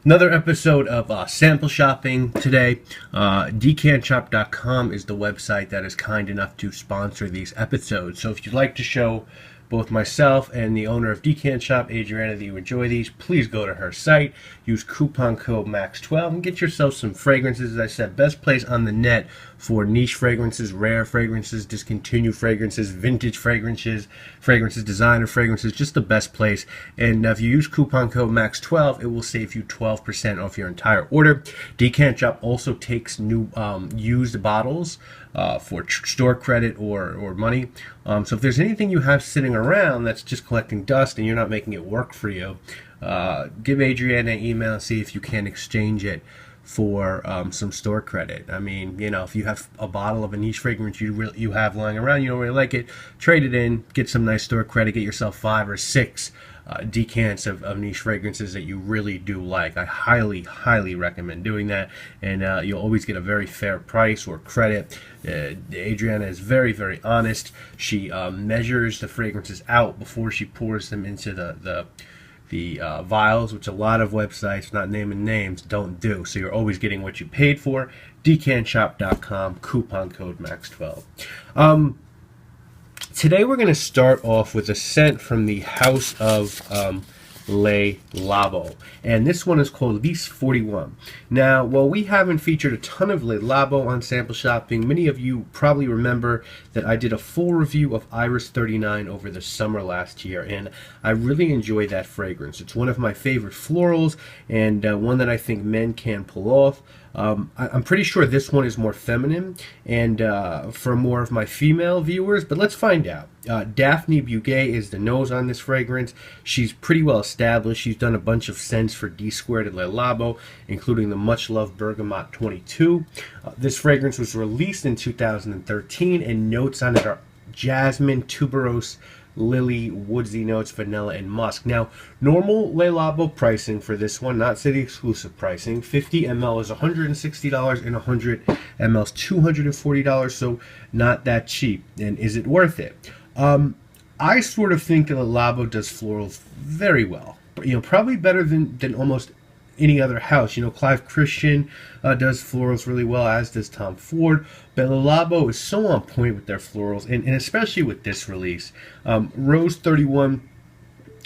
Another episode of sample shopping today. DKNShop.com is the website that is kind enough to sponsor these episodes. So if you'd like to show both myself and the owner of Decant Shop, Adriana, that you enjoy these, please go to her site, use coupon code MAX12, and get yourself some fragrances. As I said, best place on the net for niche fragrances, rare fragrances, discontinued fragrances, vintage fragrances, designer fragrances, just the best place. And if you use coupon code MAX12, it will save you 12% off your entire order. Decant Shop also takes new used bottles for store credit or money. So if there's anything you have sitting around that's just collecting dust and you're not making it work for you, give Adriana an email and see if you can exchange it for some store credit. I mean, you know, if you have a bottle of a niche fragrance you have lying around, you don't really like it, trade it in, get some nice store credit, get yourself 5 or 6 decants of niche fragrances that you really do like. I highly recommend doing that, and you'll always get a very fair price or credit. Adriana is very honest. She measures the fragrances out before she pours them into the vials, which a lot of websites, not naming names, don't do. So you're always getting what you paid for. DKNShop.com, coupon code MAX12. Today we're going to start off with a scent from the house of Labo, and this one is called Lys 41. Now, while we haven't featured a ton of Labo on sample shopping, many of you probably remember that I did a full review of Iris 39 over the summer last year, and I really enjoy that fragrance. It's one of my favorite florals, and one that I think men can pull off. I'm pretty sure this one is more feminine and for more of my female viewers, but let's find out. Daphne Bugay is the nose on this fragrance. She's pretty well established. She's done a bunch of scents for D Squared and Labo, including the much-loved Bergamot 22. This fragrance was released in 2013, and notes on it are jasmine, tuberose, lily, woodsy notes, vanilla, and musk. Now, normal Labo pricing for this one, not city exclusive pricing, 50 ml is $160 and 100 ml is $240, so not that cheap. And is it worth it? I sort of think that Labo does florals very well. You know, probably better than almost any other house. You know, Clive Christian does florals really well, as does Tom Ford. But Labo is so on point with their florals, and especially with this release. Rose 31,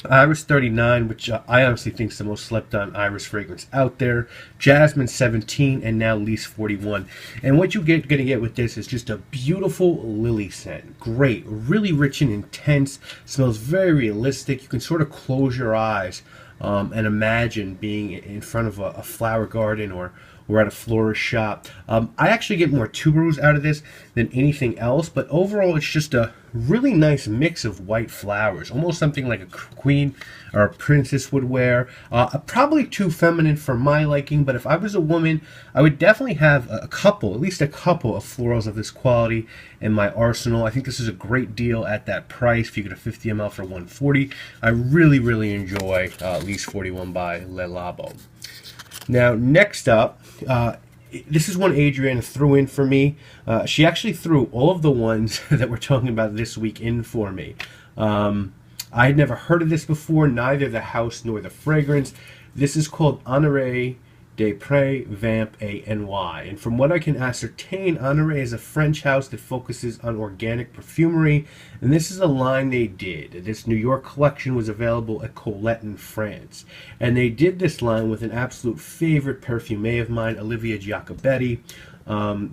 Iris 39, which I honestly think is the most slept on Iris fragrance out there. Jasmine 17, and now Lys 41. And what you're going to get with this is just a beautiful lily scent. Great, really rich and intense. Smells very realistic. You can sort of close your eyes and imagine being in front of a flower garden or at a florist shop. I actually get more tuberose out of this than anything else, but overall it's just a really nice mix of white flowers, almost something like a queen or a princess would wear. Probably too feminine for my liking, but if I was a woman, I would definitely have at least a couple of florals of this quality in my arsenal. I think this is a great deal at that price. If you get a 50 ml for $140, I really enjoy Lys 41 by Labo. Now, next up, this is one Adriana threw in for me. She actually threw all of the ones that we're talking about this week in for me. I had never heard of this before, neither the house nor the fragrance. This is called Honoré de Prés Vamp ANY. And from what I can ascertain, Honore is a French house that focuses on organic perfumery, and this is a line they did. This New York collection was available at Colette in France, and they did this line with an absolute favorite perfumee of mine, Olivia Giacobetti.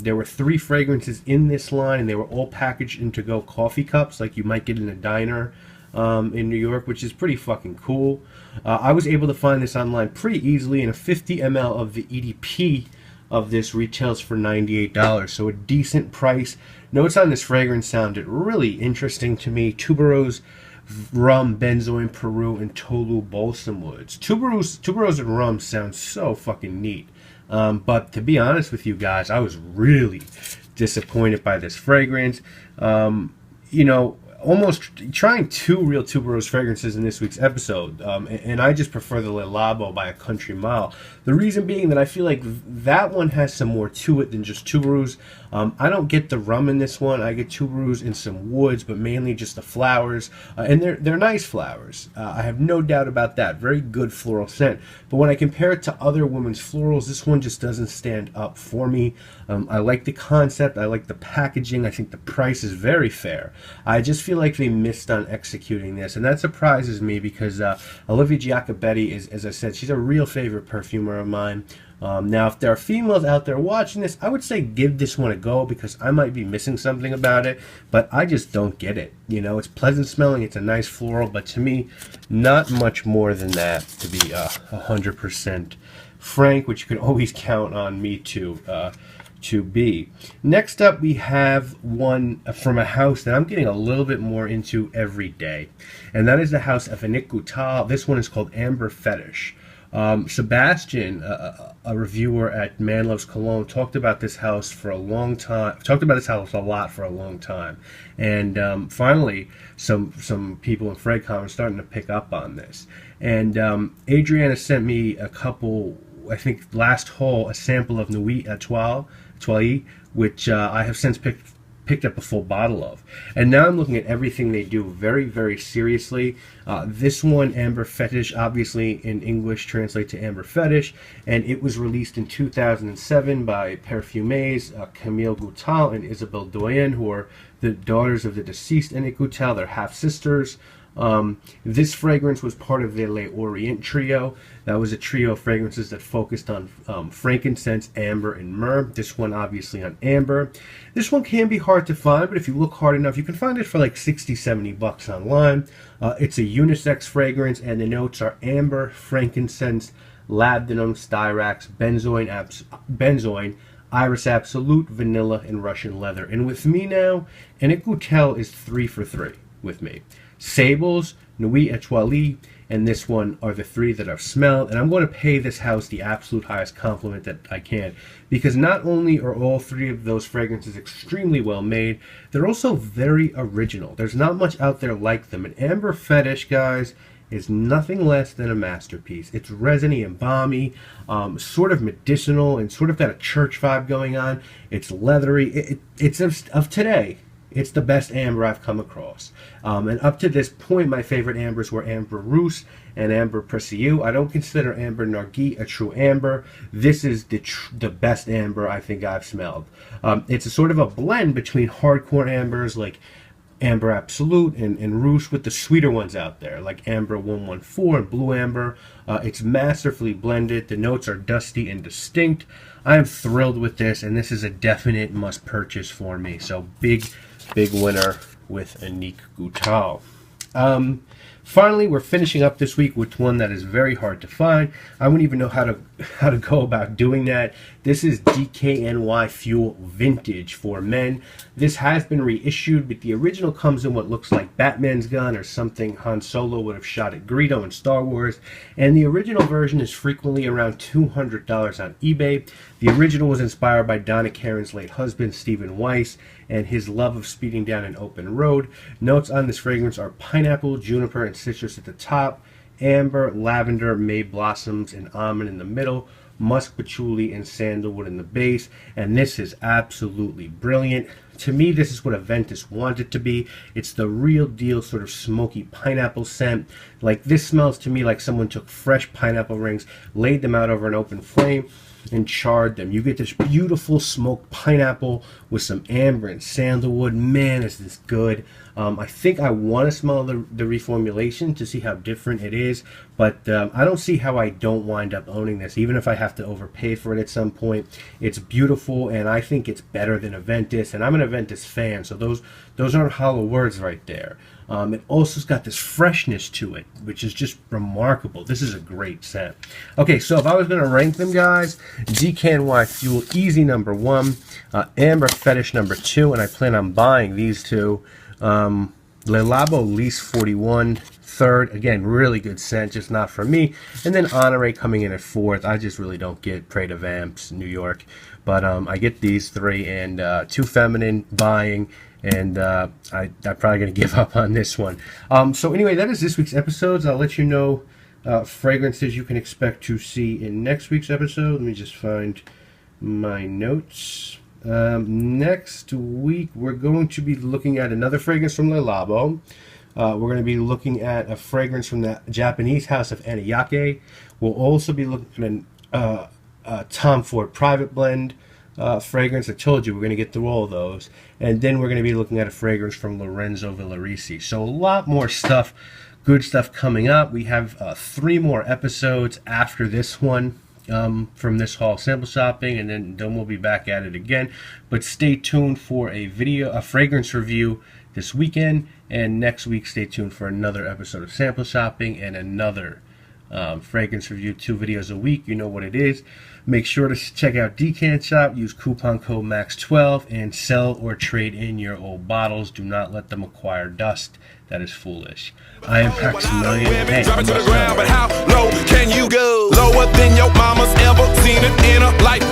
There were 3 fragrances in this line, and they were all packaged in to-go coffee cups like you might get in a diner in New York, which is pretty fucking cool. I was able to find this online pretty easily, and a 50 ml of the EDP of this retails for $98, so a decent price. Notes on this fragrance sounded really interesting to me. Tuberose, rum, benzoin, Peru, and Tolu balsam woods. Tuberose and rum sound so fucking neat. But to be honest with you guys, I was really disappointed by this fragrance. You know, almost trying two real tuberose fragrances in this week's episode, and I just prefer the Le Labo by a country mile. The reason being that I feel like that one has some more to it than just tuberose. I don't get the rum in this one. I get tuberose and some woods, but mainly just the flowers, and they're nice flowers. I have no doubt about that. Very good floral scent. But when I compare it to other women's florals, this one just doesn't stand up for me. I like the concept. I like the packaging. I think the price is very fair. I just feel like they missed on executing this, and that surprises me because Olivia Giacobetti is, as I said, she's a real favorite perfumer of mine. Now, if there are females out there watching this, I would say give this one a go because I might be missing something about it, but I just don't get it. You know, it's pleasant smelling, it's a nice floral, but to me, not much more than that to be 100% frank, which you can always count on me to be. Next up, we have one from a house that I'm getting a little bit more into every day, and that is the house of Annick Goutal. This one is called Ambre Fetiche. Sebastian, a reviewer at Man Loves Cologne, talked about this house for a long time. Talked about this house a lot for a long time, and finally, some people in Fredcom are starting to pick up on this. And Adriana sent me a couple. I think last haul a sample of Nuit Étoile, which I have since picked up a full bottle of, and now I'm looking at everything they do very, very seriously. This one, Ambre Fetiche, obviously in English translates to Ambre Fetiche, and it was released in 2007 by Perfumés, Camille Goutal and Isabelle Doyen, who are the daughters of the deceased Annick Goutal. They're half sisters. This fragrance was part of their Les Orient trio. That was a trio of fragrances that focused on frankincense, amber, and myrrh. This one obviously on amber. This one can be hard to find, but if you look hard enough, you can find it for like 60, 70 bucks online. It's a unisex fragrance, and the notes are amber, frankincense, labdanum, styrax, benzoin, Iris Absolute, vanilla, and Russian leather. And with me now, Annick Goutal is 3 for 3 with me. Sables, Nuit Étoile, and this one are the 3 that I've smelled, and I'm going to pay this house the absolute highest compliment that I can, because not only are all 3 of those fragrances extremely well made, they're also very original. There's not much out there like them, and Ambre Fetiche, guys, is nothing less than a masterpiece. It's resiny and balmy, sort of medicinal, and sort of got a church vibe going on. It's leathery. It's of today. It's the best amber I've come across. And up to this point, my favorite ambers were Ambre Rousse and Ambre Précieux. I don't consider Ambre Narguilé a true amber. This is the best amber I think I've smelled. It's a sort of a blend between hardcore ambers like Ambre Absolute and Rousse with the sweeter ones out there, like Ambre 114 and Blue Amber. It's masterfully blended. The notes are dusty and distinct. I am thrilled with this, and this is a definite must purchase for me. So big winner with Annick Goutal. Finally, we're finishing up this week with one that is very hard to find. I wouldn't even know how to go about doing that. This is DKNY Fuel Vintage for men. This has been reissued, but the original comes in what looks like Batman's gun or something Han Solo would have shot at Greedo in Star Wars. And the original version is frequently around $200 on eBay. The original was inspired by Donna Karen's late husband, Stephen Weiss, and his love of speeding down an open road. Notes on this fragrance are pineapple, juniper, and citrus at the top, amber, lavender, May blossoms, and almond in the middle, musk patchouli, and sandalwood in the base. And this is absolutely brilliant. To me, this is what Aventus wanted to be. It's the real deal sort of smoky pineapple scent. Like, this smells to me like someone took fresh pineapple rings, laid them out over an open flame, and charred them. You get this beautiful smoked pineapple with some amber and sandalwood. Man, is this good. I think I want to smell the reformulation to see how different it is, but I don't see how I don't wind up owning this, even if I have to overpay for it at some point. It's beautiful, and I think it's better than Aventus, and I'm an Aventus fan, so those aren't hollow words right there. It also's got this freshness to it, which is just remarkable. This is a great scent. Okay, so if I was going to rank them, guys, DKNY Fuel, easy number 1, Ambre Fetiche number 2, and I plan on buying these 2. Le Labo Lys 41, 3rd. Again, really good scent, just not for me. And then Honoré coming in at 4th. I just really don't get Prés de Vamps, New York. But I get these 3, and Too Feminine buying. and I'm probably going to give up on this one. So anyway, that is this week's episodes. I'll let you know fragrances you can expect to see in next week's episode. Let me just find my notes. Next week, we're going to be looking at another fragrance from Le Labo. We're going to be looking at a fragrance from the Japanese house of Annick. We'll also be looking at a Tom Ford Private Blend fragrance. I told you we're going to get through all of those. And then we're going to be looking at a fragrance from Lorenzo Villarici. So a lot more stuff, good stuff coming up. We have 3 more episodes after this one. From this haul sample shopping, and then we'll be back at it again. But stay tuned for a fragrance review this weekend, and next week stay tuned for another episode of sample shopping and another fragrance review. 2 videos a week, you know what it is. Make sure to check out Decant Shop, use coupon code MAX12, and sell or trade in your old bottles. Do not let them acquire dust. That is foolish. I am Maximilian. Hey, drop it to the ground, but how low can you go? Lower than your mama's ever seen it in her life.